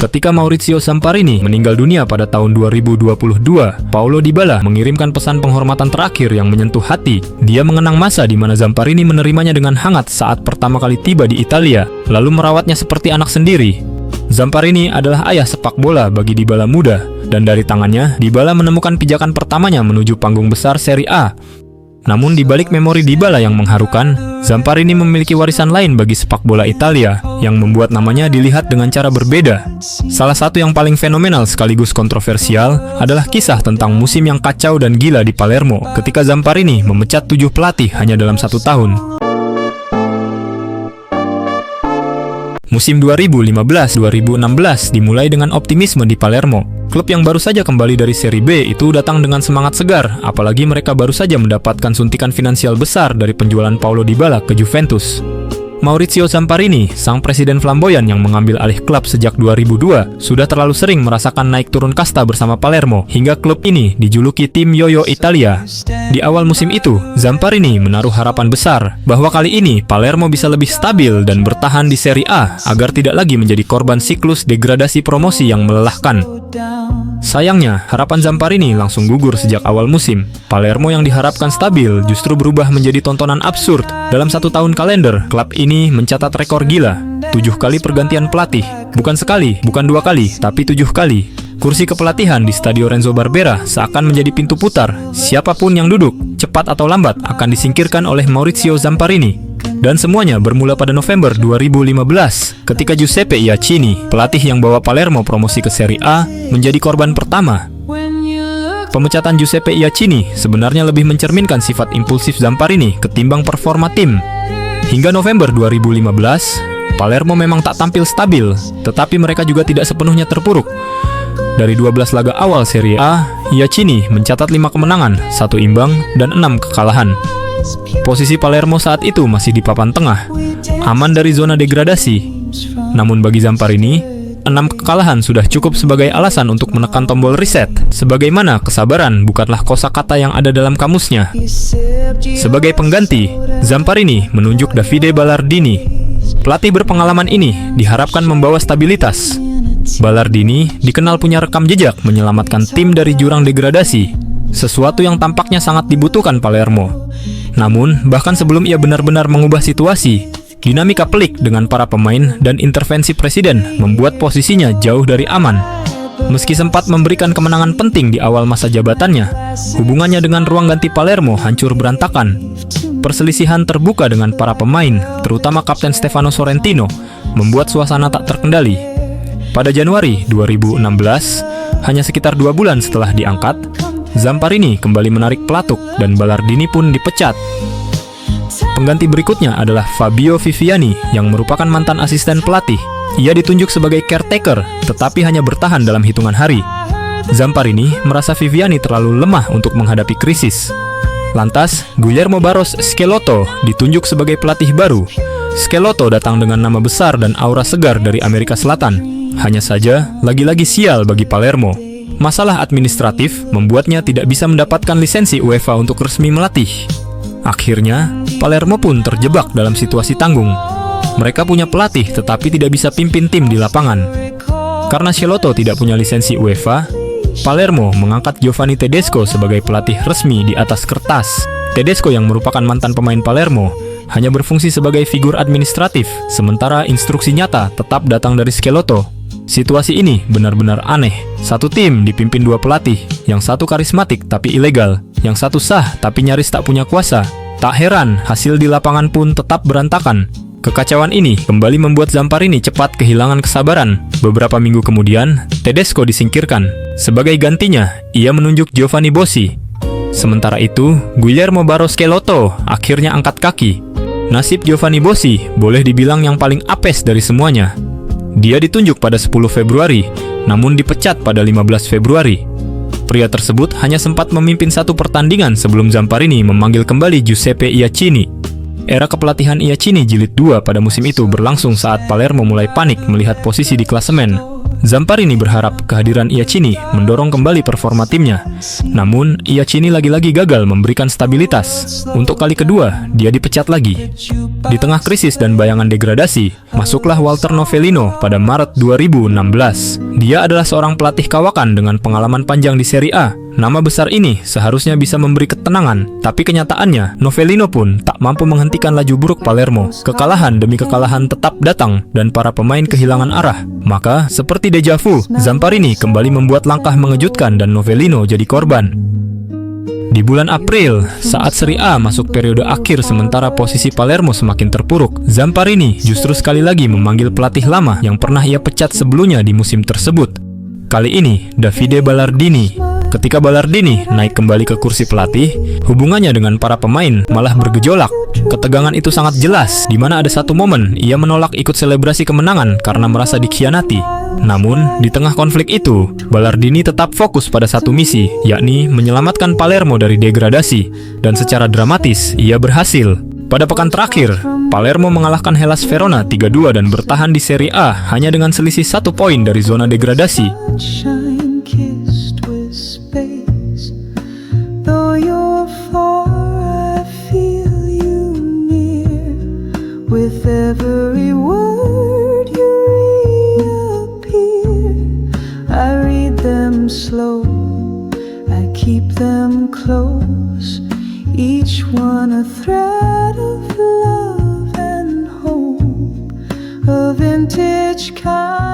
Ketika Maurizio Zamparini meninggal dunia pada tahun 2022, Paulo Dybala mengirimkan pesan penghormatan terakhir yang menyentuh hati. Dia mengenang masa di mana Zamparini menerimanya dengan hangat saat pertama kali tiba di Italia, lalu merawatnya seperti anak sendiri. Zamparini adalah ayah sepak bola bagi Dybala muda, dan dari tangannya, Dybala menemukan pijakan pertamanya menuju panggung besar Serie A. Namun di balik memori Dybala yang mengharukan, Zamparini memiliki warisan lain bagi sepak bola Italia yang membuat namanya dilihat dengan cara berbeda. Salah satu yang paling fenomenal sekaligus kontroversial adalah kisah tentang musim yang kacau dan gila di Palermo ketika Zamparini memecat 7 pelatih hanya dalam 1 tahun. Musim 2015-2016 dimulai dengan optimisme di Palermo. Klub yang baru saja kembali dari Serie B itu datang dengan semangat segar, apalagi mereka baru saja mendapatkan suntikan finansial besar dari penjualan Paulo Dybala ke Juventus. Maurizio Zamparini, sang presiden flamboyan yang mengambil alih klub sejak 2002, sudah terlalu sering merasakan naik turun kasta bersama Palermo, hingga klub ini dijuluki tim Yoyo Italia. Di awal musim itu, Zamparini menaruh harapan besar bahwa kali ini Palermo bisa lebih stabil dan bertahan di Serie A agar tidak lagi menjadi korban siklus degradasi promosi yang melelahkan. Sayangnya, harapan Zamparini langsung gugur sejak awal musim. Palermo yang diharapkan stabil justru berubah menjadi tontonan absurd. Dalam 1 tahun kalender, klub ini mencatat rekor gila. 7 kali pergantian pelatih. Bukan sekali, bukan 2 kali, tapi 7 kali. Kursi kepelatihan di Stadio Renzo Barbera seakan menjadi pintu putar. Siapapun yang duduk, cepat atau lambat, akan disingkirkan oleh Maurizio Zamparini. Dan semuanya bermula pada November 2015 ketika Giuseppe Iacchini, pelatih yang bawa Palermo promosi ke Serie A, menjadi korban pertama. Pemecatan Giuseppe Iacchini sebenarnya lebih mencerminkan sifat impulsif Zamparini ketimbang performa tim. Hingga November 2015, Palermo memang tak tampil stabil, tetapi mereka juga tidak sepenuhnya terpuruk. Dari 12 laga awal Serie A, Iacchini mencatat 5 kemenangan, 1 imbang, dan 6 kekalahan. Posisi Palermo saat itu masih di papan tengah, aman dari zona degradasi. Namun bagi Zamparini, 6 kekalahan sudah cukup sebagai alasan untuk menekan tombol reset. Sebagaimana kesabaran bukanlah kosakata yang ada dalam kamusnya. Sebagai pengganti, Zamparini menunjuk Davide Ballardini. Pelatih berpengalaman ini diharapkan membawa stabilitas. Ballardini dikenal punya rekam jejak menyelamatkan tim dari jurang degradasi, sesuatu yang tampaknya sangat dibutuhkan Palermo. Namun, bahkan sebelum ia benar-benar mengubah situasi, dinamika pelik dengan para pemain dan intervensi presiden membuat posisinya jauh dari aman. Meski sempat memberikan kemenangan penting di awal masa jabatannya, hubungannya dengan ruang ganti Palermo hancur berantakan. Perselisihan terbuka dengan para pemain, terutama Kapten Stefano Sorrentino, membuat suasana tak terkendali. Pada Januari 2016, hanya sekitar 2 bulan setelah diangkat, Zamparini kembali menarik pelatuk dan Ballardini pun dipecat. Pengganti berikutnya adalah Fabio Viviani yang merupakan mantan asisten pelatih. Ia ditunjuk sebagai caretaker, tetapi hanya bertahan dalam hitungan hari. Zamparini merasa Viviani terlalu lemah untuk menghadapi krisis. Lantas, Guillermo Barros Schelotto ditunjuk sebagai pelatih baru. Schelotto datang dengan nama besar dan aura segar dari Amerika Selatan. Hanya saja, lagi-lagi sial bagi Palermo. Masalah administratif membuatnya tidak bisa mendapatkan lisensi UEFA untuk resmi melatih. Akhirnya, Palermo pun terjebak dalam situasi tanggung. Mereka punya pelatih tetapi tidak bisa pimpin tim di lapangan. Karena Schelotto tidak punya lisensi UEFA, Palermo mengangkat Giovanni Tedesco sebagai pelatih resmi di atas kertas. Tedesco yang merupakan mantan pemain Palermo hanya berfungsi sebagai figur administratif, sementara instruksi nyata tetap datang dari Schelotto. Situasi ini benar-benar aneh. Satu tim dipimpin 2 pelatih, yang satu karismatik tapi ilegal, yang satu sah tapi nyaris tak punya kuasa. Tak heran, hasil di lapangan pun tetap berantakan. Kekacauan ini kembali membuat Zamparini cepat kehilangan kesabaran. Beberapa minggu kemudian, Tedesco disingkirkan. Sebagai gantinya, ia menunjuk Giovanni Bossi. Sementara itu, Guillermo Barros Schelotto akhirnya angkat kaki. Nasib Giovanni Bossi boleh dibilang yang paling apes dari semuanya. Dia ditunjuk pada 10 Februari, namun dipecat pada 15 Februari. Pria tersebut hanya sempat memimpin 1 pertandingan sebelum Zamparini memanggil kembali Giuseppe Iacchini. Era kepelatihan Iacchini jilid 2 pada musim itu berlangsung saat Palermo mulai panik melihat posisi di klasemen. Zamparini berharap kehadiran Iacchini mendorong kembali performa timnya. Namun, Iacchini lagi-lagi gagal memberikan stabilitas. Untuk kali kedua, dia dipecat lagi. Di tengah krisis dan bayangan degradasi, masuklah Walter Novellino pada Maret 2016. Dia adalah seorang pelatih kawakan dengan pengalaman panjang di Serie A. Nama besar ini seharusnya bisa memberi ketenangan, tapi kenyataannya, Novellino pun tak mampu menghentikan laju buruk Palermo. Kekalahan demi kekalahan tetap datang, dan para pemain kehilangan arah. Maka, seperti deja vu, Zamparini kembali membuat langkah mengejutkan dan Novellino jadi korban. Di bulan April, saat Serie A masuk periode akhir sementara posisi Palermo semakin terpuruk, Zamparini justru sekali lagi memanggil pelatih lama yang pernah ia pecat sebelumnya di musim tersebut. Kali ini, Davide Ballardini. Ketika Ballardini naik kembali ke kursi pelatih, hubungannya dengan para pemain malah bergejolak. Ketegangan itu sangat jelas, di mana ada satu momen ia menolak ikut selebrasi kemenangan karena merasa dikhianati. Namun, di tengah konflik itu, Ballardini tetap fokus pada satu misi, yakni menyelamatkan Palermo dari degradasi. Dan secara dramatis, ia berhasil. Pada pekan terakhir, Palermo mengalahkan Hellas Verona 3-2 dan bertahan di Serie A hanya dengan selisih 1 poin dari zona degradasi. With every word you reappear, I read them slow, I keep them close, each one a thread of love and hope, a vintage kind.